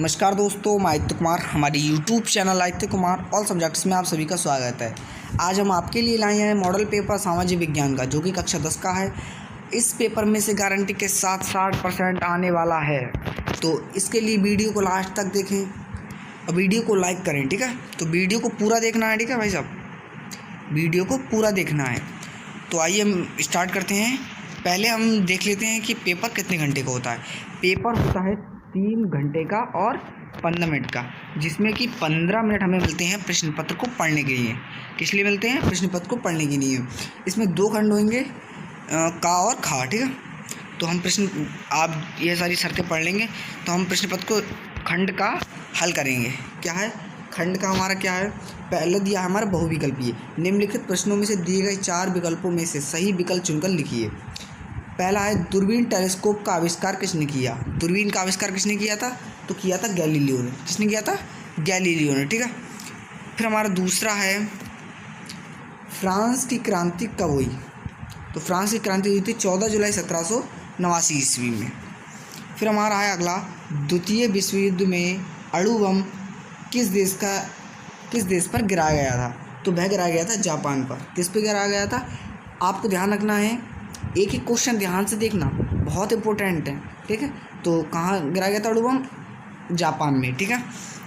नमस्कार दोस्तों, मैं आदित्य कुमार। हमारे YouTube channel Aditya Kumar all subjects में आप सभी का स्वागत है। आज हम आपके लिए लाए हैं मॉडल पेपर सामाजिक विज्ञान का, जो कि कक्षा 10 का है। इस पेपर में से गारंटी के साथ 60% आने वाला है, तो इसके लिए वीडियो को लास्ट तक देखें और वीडियो को लाइक करें, ठीक है। तो वीडियो को पूरा देखना है, ठीक है भाई साहब, वीडियो को पूरा देखना है। तो आइए हम स्टार्ट करते हैं। पहले हम देख लेते हैं कि पेपर कितने घंटे का होता है। पेपर होता है 3 घंटे का और 15 मिनट का, जिसमें कि 15 मिनट हमें मिलते हैं प्रश्न पत्र को पढ़ने के लिए। किस लिए मिलते हैं? प्रश्न पत्र को पढ़ने के लिए। इसमें 2 खंड होंगे, का और खा, ठीक है। तो हम आप ये सारी शर्तें पढ़ लेंगे तो हम प्रश्न पत्र को खंड का हल करेंगे। क्या है खंड का? हमारा क्या है, पहले दिया हमारा बहुविकल्पीय। निम्नलिखित प्रश्नों में से दिए गए 4 विकल्पों में से सही विकल्प चुनकर लिखिए। पहला है, दूरबीन टेलीस्कोप का आविष्कार किसने किया? दूरबीन का आविष्कार किसने किया था? तो किया था गैलीलियो ने। किसने किया था? गैलीलियो ने, ठीक है। फिर हमारा दूसरा है, फ्रांस की क्रांति कब हुई? तो फ्रांस की क्रांति हुई थी 14 जुलाई 1789 ईस्वी में। फिर हमारा है अगला, द्वितीय विश्व युद्ध में अणु बम किस देश पर गिराया गया था? तो वह गिराया गया था जापान पर। किस पे गिराया गया था? आपको ध्यान रखना है, एक ही क्वेश्चन ध्यान से देखना, बहुत इंपॉर्टेंट है, ठीक है। तो कहाँ गिराया गया था अणु बम? जापान में, ठीक है।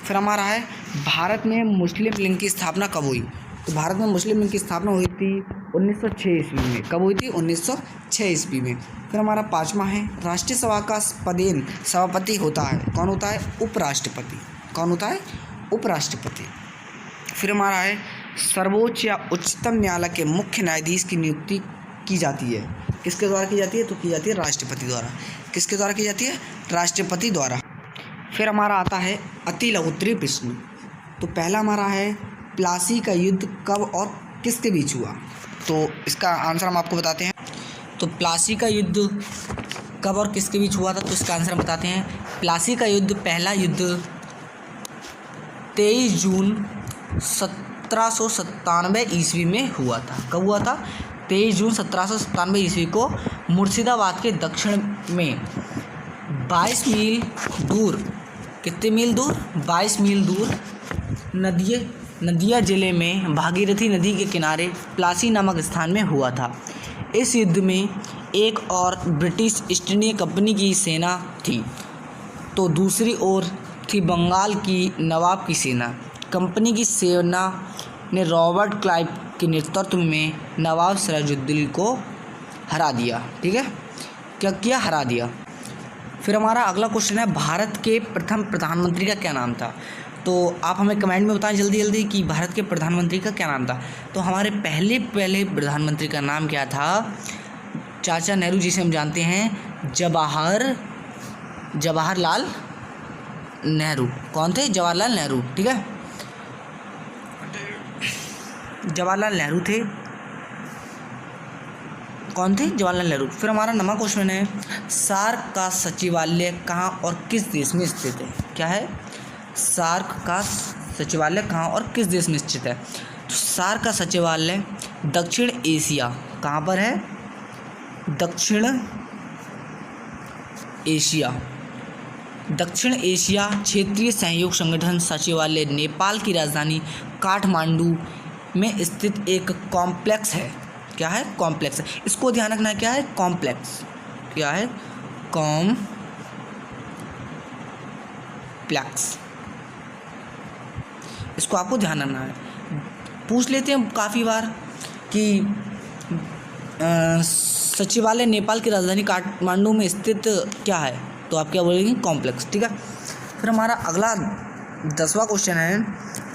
फिर हमारा है, भारत में मुस्लिम लीग की स्थापना कब हुई? तो भारत में मुस्लिम लीग की स्थापना हुई थी 1906 ईस्वी में। कब हुई थी? 1906 ईस्वी में। फिर हमारा 5वां है, राष्ट्रीय सभा का पदेन सभापति होता है, कौन होता है? उपराष्ट्रपति। कौन होता है? उपराष्ट्रपति। फिर हमारा है, सर्वोच्च या उच्चतम न्यायालय के मुख्य न्यायाधीश की नियुक्ति की जाती है, किसके द्वारा की जाती है? तो की जाती है राष्ट्रपति द्वारा। किसके द्वारा की जाती है? राष्ट्रपति द्वारा। फिर हमारा आता है अति लघुत्तरीय प्रश्न। तो पहला हमारा है, प्लासी का युद्ध कब और किसके बीच हुआ? तो इसका आंसर हम आपको बताते हैं। तो प्लासी का युद्ध कब और किसके बीच हुआ था? तो इसका आंसर हम बताते हैं। प्लासी का युद्ध, पहला युद्ध 23 जून 1797 ईस्वी में हुआ था। कब हुआ था? 23 जून 1797 ईस्वी को मुर्शिदाबाद के दक्षिण में 22 मील दूर, कितने मील दूर? 22 मील दूर नदिया जिले में भागीरथी नदी के किनारे प्लासी नामक स्थान में हुआ था। इस युद्ध में एक और ब्रिटिश ईस्ट इंडिया कंपनी की सेना थी, तो दूसरी ओर थी बंगाल की नवाब की सेना। कंपनी की सेना ने रॉबर्ट क्लाइव के नेतृत्व में नवाब सिराजुद्दौला को हरा दिया, ठीक है। क्या किया? हरा दिया। फिर हमारा अगला क्वेश्चन है, भारत के प्रथम प्रधानमंत्री का क्या नाम था? तो आप हमें कमेंट में बताएं जल्दी जल्दी कि भारत के प्रधानमंत्री का क्या नाम था। तो हमारे पहले प्रधानमंत्री का नाम क्या था? चाचा नेहरू, जिसे हम जानते हैं जवाहरलाल नेहरू। कौन थे? जवाहरलाल नेहरू, ठीक है। जवाहरलाल नेहरू थे। कौन थे? जवाहरलाल नेहरू। फिर हमारा नवा क्वेश्चन है, सार्क का सचिवालय कहाँ और किस देश में स्थित है? क्या है? सार्क का सचिवालय कहाँ और किस देश में स्थित है? तो सार्क का सचिवालय दक्षिण एशिया, कहाँ पर है? दक्षिण एशिया क्षेत्रीय सहयोग संगठन सचिवालय नेपाल की राजधानी काठमांडू में स्थित एक कॉम्प्लेक्स है। क्या है? कॉम्प्लेक्स है। इसको ध्यान रखना है, क्या है? कॉम्प्लेक्स। क्या है? कॉम्प्लेक्स। इसको आपको ध्यान रखना है। पूछ लेते हैं काफ़ी बार कि सचिवालय नेपाल की राजधानी काठमांडू में स्थित क्या है? तो आप क्या बोलेंगे? कॉम्प्लेक्स, ठीक है। फिर हमारा अगला 10वां क्वेश्चन है,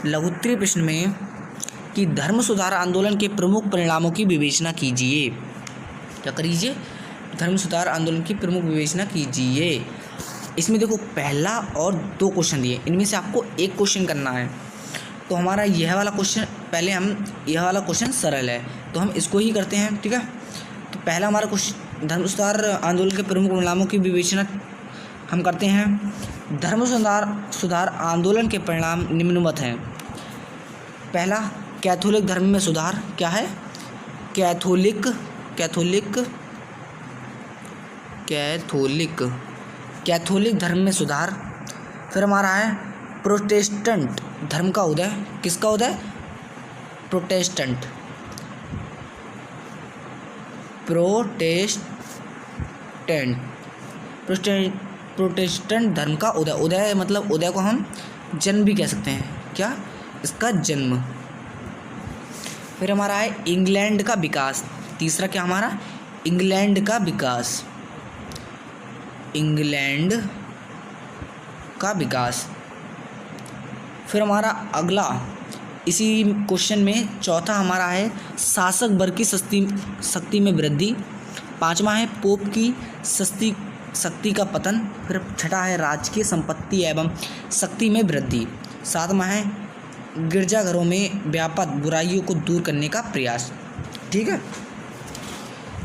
लघुत्तरीय प्रश्न में कि धर्म सुधार आंदोलन के प्रमुख परिणामों की विवेचना कीजिए। क्या करिए? धर्म सुधार आंदोलन की प्रमुख विवेचना कीजिए। इसमें देखो, पहला और 2 क्वेश्चन दिए, इनमें से आपको एक क्वेश्चन करना है। तो हमारा यह वाला क्वेश्चन, यह वाला क्वेश्चन सरल है, तो हम इसको ही करते हैं, ठीक है। तो पहला हमारा क्वेश्चन, धर्म सुधार आंदोलन के प्रमुख परिणामों की विवेचना हम करते हैं। धर्म सुधार आंदोलन के परिणाम निम्नवत हैं। पहला, कैथोलिक धर्म में सुधार। क्या है? कैथोलिक कैथोलिक धर्म में सुधार। फिर हमारा है प्रोटेस्टेंट धर्म का उदय। किसका उदय? प्रोटेस्टेंट प्रोटेस्टेंट धर्म का उदय। उदय मतलब उदय को हम जन्म भी कह सकते हैं। क्या? इसका जन्म। फिर हमारा है इंग्लैंड का विकास। तीसरा क्या हमारा? इंग्लैंड का विकास। इंग्लैंड का विकास। फिर हमारा अगला इसी क्वेश्चन में चौथा हमारा है शासक वर्ग की शक्ति में वृद्धि। पांचवा है पोप की शक्ति का पतन। फिर छठा है राजकीय संपत्ति एवं शक्ति में वृद्धि। सातवां है गिरजाघरों में व्यापक बुराइयों को दूर करने का प्रयास। ठीक है,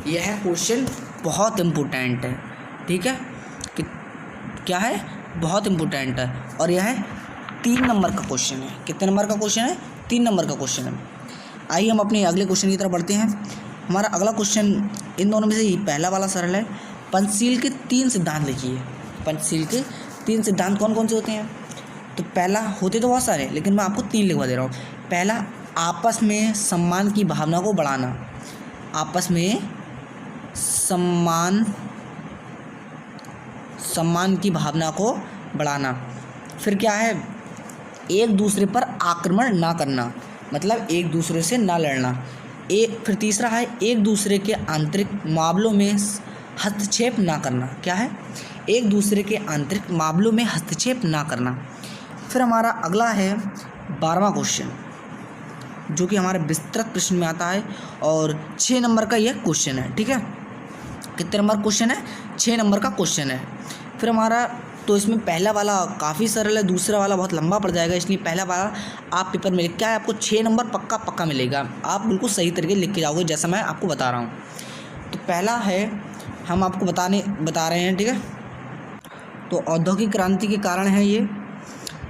यह क्वेश्चन बहुत इम्पोर्टेंट है। ठीक है, कि क्या है? बहुत इम्पोर्टेंट है और यह 3 नंबर का क्वेश्चन है। कितने नंबर का क्वेश्चन है? 3 नंबर का क्वेश्चन है। आइए हम अपने अगले क्वेश्चन की तरफ बढ़ते हैं। हमारा अगला क्वेश्चन इन दोनों में से ही पहला वाला सरल है। पंचशील के 3 सिद्धांत लिखिए। पंचशील के 3 सिद्धांत कौन कौन से होते हैं? तो पहला, होते तो बहुत सारे लेकिन मैं आपको 3 लिखवा दे रहा हूँ। पहला, आपस में सम्मान की भावना को बढ़ाना। आपस में सम्मान की भावना को बढ़ाना। फिर क्या है? एक दूसरे पर आक्रमण ना करना, मतलब एक दूसरे से ना लड़ना। फिर तीसरा है एक दूसरे के आंतरिक मामलों में हस्तक्षेप ना करना। क्या है? एक दूसरे के आंतरिक मामलों में हस्तक्षेप ना करना। फिर हमारा अगला है 12वां क्वेश्चन, जो कि हमारे विस्तृत प्रश्न में आता है और 6 नंबर का यह क्वेश्चन है। ठीक है, कितने नंबर क्वेश्चन है? 6 नंबर का क्वेश्चन है। फिर हमारा तो इसमें पहला वाला काफ़ी सरल है, दूसरा वाला बहुत लंबा पड़ जाएगा, इसलिए पहला वाला आप पेपर में लिख के आए, आपको 6 नंबर पक्का मिलेगा। आप बिल्कुल सही तरीके लिख के जाओगे जैसा मैं आपको बता रहा हूँ। तो पहला है, हम आपको बता रहे हैं। ठीक है, तो औद्योगिक क्रांति के कारण है ये।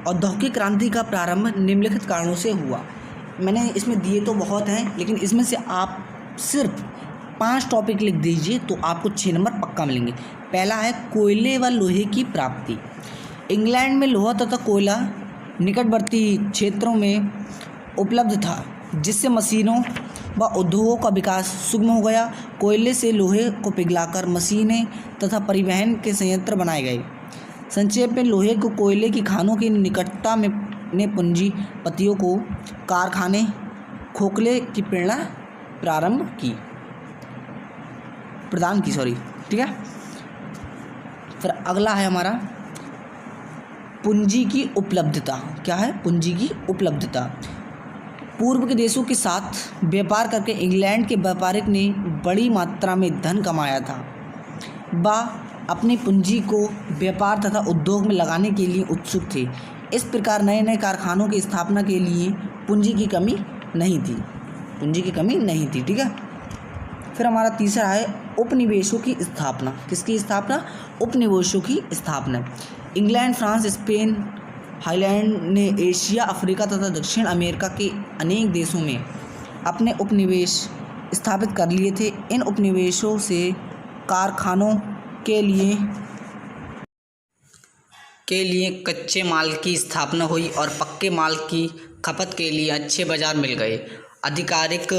औद्योगिक क्रांति का प्रारंभ निम्नलिखित कारणों से हुआ। मैंने इसमें दिए तो बहुत हैं, लेकिन इसमें से आप सिर्फ 5 टॉपिक लिख दीजिए तो आपको 6 नंबर पक्का मिलेंगे। पहला है कोयले व लोहे की प्राप्ति। इंग्लैंड में लोहा तथा कोयला निकटवर्ती क्षेत्रों में उपलब्ध था, जिससे मशीनों व उद्योगों का विकास सुगम हो गया। कोयले से लोहे को पिघलाकर मशीनें तथा परिवहन के संयंत्र बनाए गए। संक्षेप में, लोहे को कोयले की खानों की निकटता में ने पूंजीपतियों को कारखाने खोखले की प्रेरणा प्रदान की। ठीक है, फिर अगला है हमारा पूंजी की उपलब्धता। क्या है? पूंजी की उपलब्धता। पूर्व के देशों के साथ व्यापार करके इंग्लैंड के व्यापारिक ने बड़ी मात्रा में धन कमाया था। वह अपनी पूंजी को व्यापार तथा उद्योग में लगाने के लिए उत्सुक थे। इस प्रकार नए नए कारखानों की स्थापना के लिए पूंजी की कमी नहीं थी। ठीक है, फिर हमारा तीसरा है उपनिवेशों की स्थापना। किसकी स्थापना? उपनिवेशों की स्थापना। इंग्लैंड, फ्रांस, स्पेन, हाईलैंड ने एशिया, अफ्रीका तथा दक्षिण अमेरिका के अनेक देशों में अपने उपनिवेश स्थापित कर लिए थे। इन उपनिवेशों से कारखानों के लिए कच्चे माल की स्थापना हुई और पक्के माल की खपत के लिए अच्छे बाजार मिल गए। आधिकारिक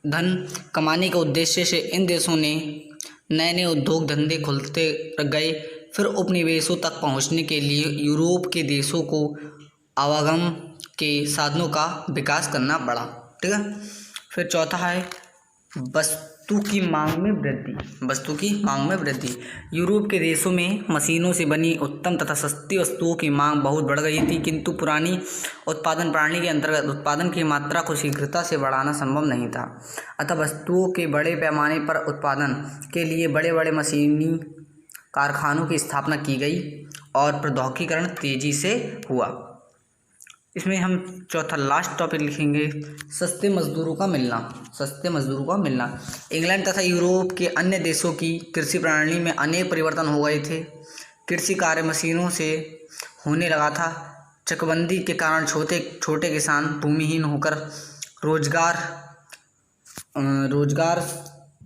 धन कमाने के उद्देश्य से इन देशों ने नए नए उद्योग धंधे खुलते गए। फिर उपनिवेशों तक पहुंचने के लिए यूरोप के देशों को आवागम के साधनों का विकास करना पड़ा। ठीक है, फिर चौथा है वस्तु की मांग में वृद्धि। यूरोप के देशों में मशीनों से बनी उत्तम तथा सस्ती वस्तुओं की मांग बहुत बढ़ गई थी, किंतु पुरानी उत्पादन प्रणाली के अंतर्गत उत्पादन की मात्रा को शीघ्रता से बढ़ाना संभव नहीं था। अतः वस्तुओं के बड़े पैमाने पर उत्पादन के लिए बड़े बड़े मशीनी कारखानों की स्थापना की गई और प्रौद्योगिकीकरण तेजी से हुआ। इसमें हम चौथा लास्ट टॉपिक लिखेंगे सस्ते मजदूरों का मिलना। इंग्लैंड तथा यूरोप के अन्य देशों की कृषि प्रणाली में अनेक परिवर्तन हो गए थे। कृषि कार्य मशीनों से होने लगा था। चकबंदी के कारण छोटे किसान भूमिहीन होकर रोजगार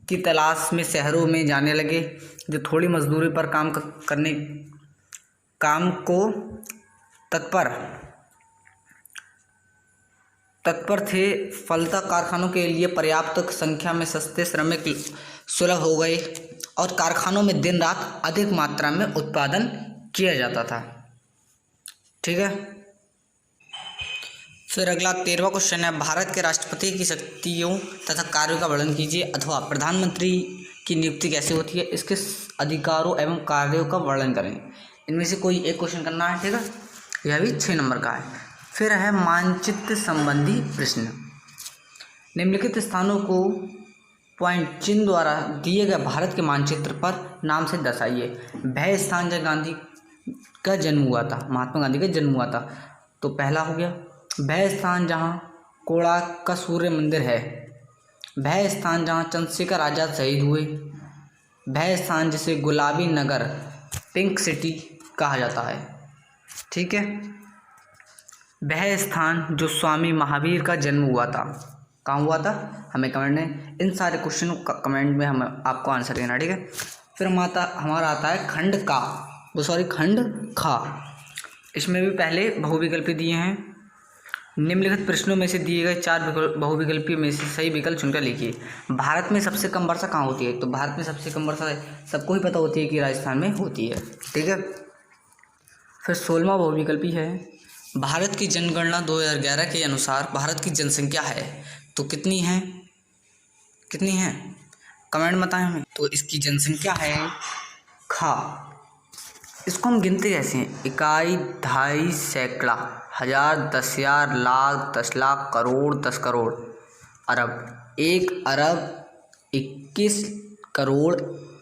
की तलाश में शहरों में जाने लगे, जो थोड़ी मजदूरी पर काम करने काम को तत्पर थे, फलतः कारखानों के लिए पर्याप्त संख्या में सस्ते श्रमिक सुलभ हो गए और कारखानों में दिन रात अधिक मात्रा में उत्पादन किया जाता था। ठीक है। फिर अगला 13वां क्वेश्चन है, भारत के राष्ट्रपति की शक्तियों तथा कार्यों का वर्णन कीजिए, अथवा प्रधानमंत्री की नियुक्ति कैसे होती है, इसके अधिकारों एवं कार्यों का वर्णन करें। इनमें से कोई एक क्वेश्चन करना है। ठीक है, यह भी 6 नंबर का है। फिर है मानचित्र संबंधी प्रश्न। निम्नलिखित स्थानों को पॉइंट चिन्ह द्वारा दिए गए भारत के मानचित्र पर नाम से दर्शाइए। वह स्थान जहाँ गांधी का जन्म हुआ था, महात्मा गांधी का जन्म हुआ था, तो पहला हो गया। वह स्थान जहाँ कोणार्क का सूर्य मंदिर है। वह स्थान जहाँ चंद्रशेखर आज़ाद शहीद हुए। वह स्थान जिसे गुलाबी नगर, पिंक सिटी कहा जाता है। ठीक है। वह स्थान जो स्वामी महावीर का जन्म हुआ था, कहाँ हुआ था, हमें कमेंट में इन सारे क्वेश्चनों का कमेंट में हम आपको आंसर देना। ठीक है। फिर हमारा आता है खंड खा। इसमें भी पहले बहुविकल्पी दिए हैं। निम्नलिखित प्रश्नों में से दिए गए 4 बहुविकल्पी में से सही विकल्प चुनकर लिखिए। भारत में सबसे कम वर्षा कहाँ होती है, तो भारत में सबसे कम वर्षा सबको ही पता होती है कि राजस्थान में होती है। ठीक है। फिर 16वां बहुविकल्पी है, भारत की जनगणना 2011 के अनुसार भारत की जनसंख्या है तो कितनी है, कमेंट बताएं हमें। तो इसकी जनसंख्या है खा। इसको हम गिनते कैसे हैं, इकाई, दहाई, सैकड़ा, हजार, 10,000, लाख, 10 लाख, करोड़, 10 करोड़, अरब। 1 अरब 21 करोड़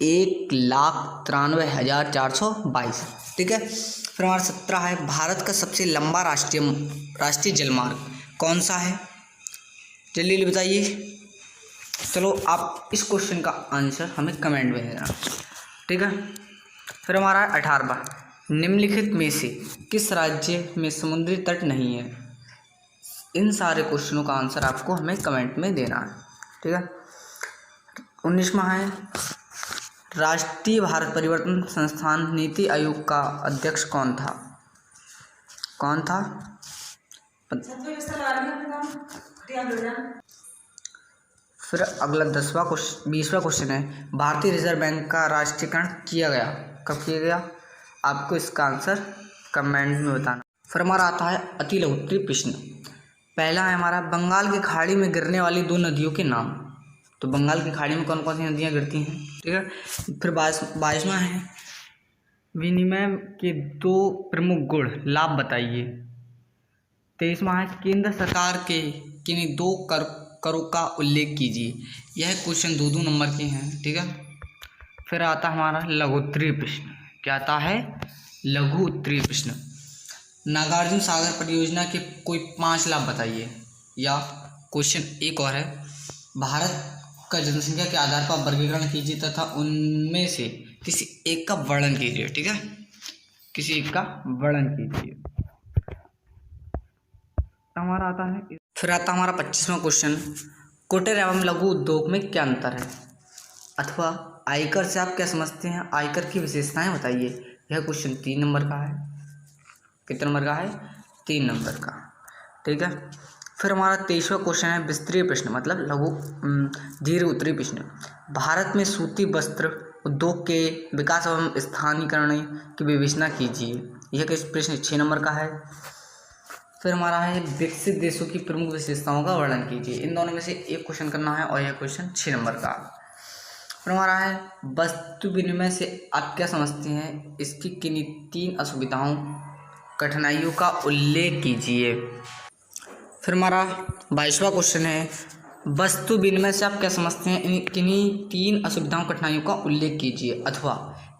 1,93,422। ठीक है। फिर हमारा 17 है, भारत का सबसे लंबा राष्ट्रीय जलमार्ग कौन सा है, जल्दी बताइए। चलो आप इस क्वेश्चन का आंसर हमें कमेंट में देना। ठीक है। फिर हमारा 18वां, निम्नलिखित में से किस राज्य में समुद्री तट नहीं है। इन सारे क्वेश्चनों का आंसर आपको हमें कमेंट में देना है। ठीक है। 19वां है, राष्ट्रीय भारत परिवर्तन संस्थान नीति आयोग का अध्यक्ष कौन था। फिर अगला 20वां क्वेश्चन है, भारतीय रिजर्व बैंक का राष्ट्रीयकरण किया गया, कब किया गया, आपको इसका आंसर कमेंट में बताना। फिर हमारा आता है अति लघु उत्तरीय प्रश्न। पहला है हमारा, बंगाल की खाड़ी में गिरने वाली 2 नदियों के नाम। तो बंगाल की खाड़ी में कौन कौन सी नदियाँ गिरती हैं। ठीक है। फिर 22वां है, विनिमय के 2 प्रमुख गुण लाभ बताइए। 23वां है, केंद्र सरकार के किन्हीं 2 करों का उल्लेख कीजिए। यह क्वेश्चन 2-2 नंबर के हैं। ठीक है। फिर आता हमारा लघु उत्तरीय प्रश्न। क्या आता है, लघु उत्तरीय प्रश्न। नागार्जुन सागर परियोजना के कोई 5 लाभ बताइए। या क्वेश्चन एक और है, भारत का जनसंख्या के आधार पर वर्गीकरण कीजिए तथा उनमें से किसी एक का वर्णन कीजिए। ठीक है, किसी एक का वर्णन कीजिए। हमारा आता है, फिर आता हमारा 25वां क्वेश्चन, कुटीर एवं लघु उद्योग में क्या अंतर है, अथवा आयकर से आप क्या समझते हैं, आयकर की विशेषताएं बताइए। यह क्वेश्चन 3 नंबर का है। कितने नंबर का है, 3 नंबर का। ठीक है। फिर हमारा 23वां क्वेश्चन है विस्तृत प्रश्न, मतलब लघु दीर्घ उत्तरीय प्रश्न। भारत में सूती वस्त्र उद्योग के विकास एवं स्थानीयकरण की विवेचना कीजिए। यह प्रश्न 6 नंबर का है। फिर हमारा है विकसित देशों की प्रमुख विशेषताओं का वर्णन कीजिए। इन दोनों में से एक क्वेश्चन करना है और यह क्वेश्चन 6 नंबर का। फिर हमारा है वस्तु विनिमय से आप क्या समझते हैं, इसकी किन्हीं 3 असुविधाओं कठिनाइयों का उल्लेख कीजिए। फिर हमारा 22वां क्वेश्चन है वस्तु विनिमय से आप क्या समझते हैं, किन्हीं 3 असुविधाओं कठिनाइयों का उल्लेख कीजिए, अथवा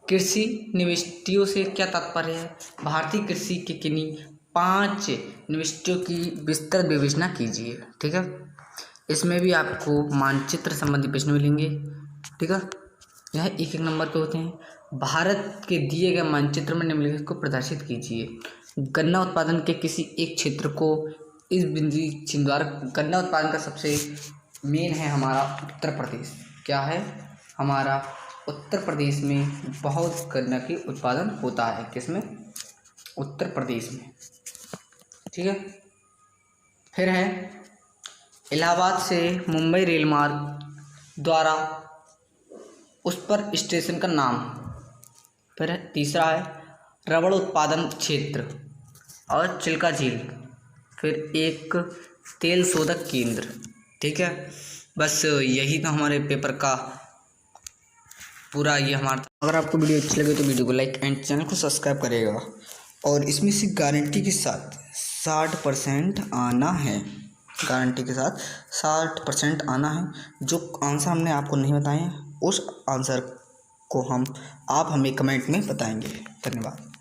कृषि निविष्टियों से क्या तात्पर्य है, भारतीय कृषि के किन्हीं 5 निविष्टियों की विस्तृत विवेचना कीजिए। ठीक है। इसमें भी आपको मानचित्र संबंधी प्रश्न मिलेंगे। ठीक है, यह 1-1 नंबर के होते हैं। भारत के दिए गए मानचित्र में निम्नलिखित को प्रदर्शित कीजिए। गन्ना उत्पादन के किसी एक क्षेत्र को इस बिंदु चिन्ह द्वारा, गन्ना उत्पादन का सबसे मेन है हमारा उत्तर प्रदेश। क्या है, हमारा उत्तर प्रदेश में बहुत गन्ना की उत्पादन होता है। किसमें, उत्तर प्रदेश में, ठीक है। फिर है इलाहाबाद से मुंबई रेल मार्ग द्वारा उस पर स्टेशन का नाम। फिर तीसरा है रबड़ उत्पादन क्षेत्र और चिल्का झील। फिर एक तेल शोधक केंद्र, ठीक है। बस यही था हमारे पेपर का पूरा ये हमारा। अगर आपको वीडियो अच्छी लगे तो वीडियो को लाइक एंड चैनल को सब्सक्राइब करिएगा। और इसमें से गारंटी के साथ 60% आना है, गारंटी के साथ 60% आना है। जो आंसर हमने आपको नहीं बताए हैं उस आंसर को आप हमें कमेंट में बताएंगे। धन्यवाद।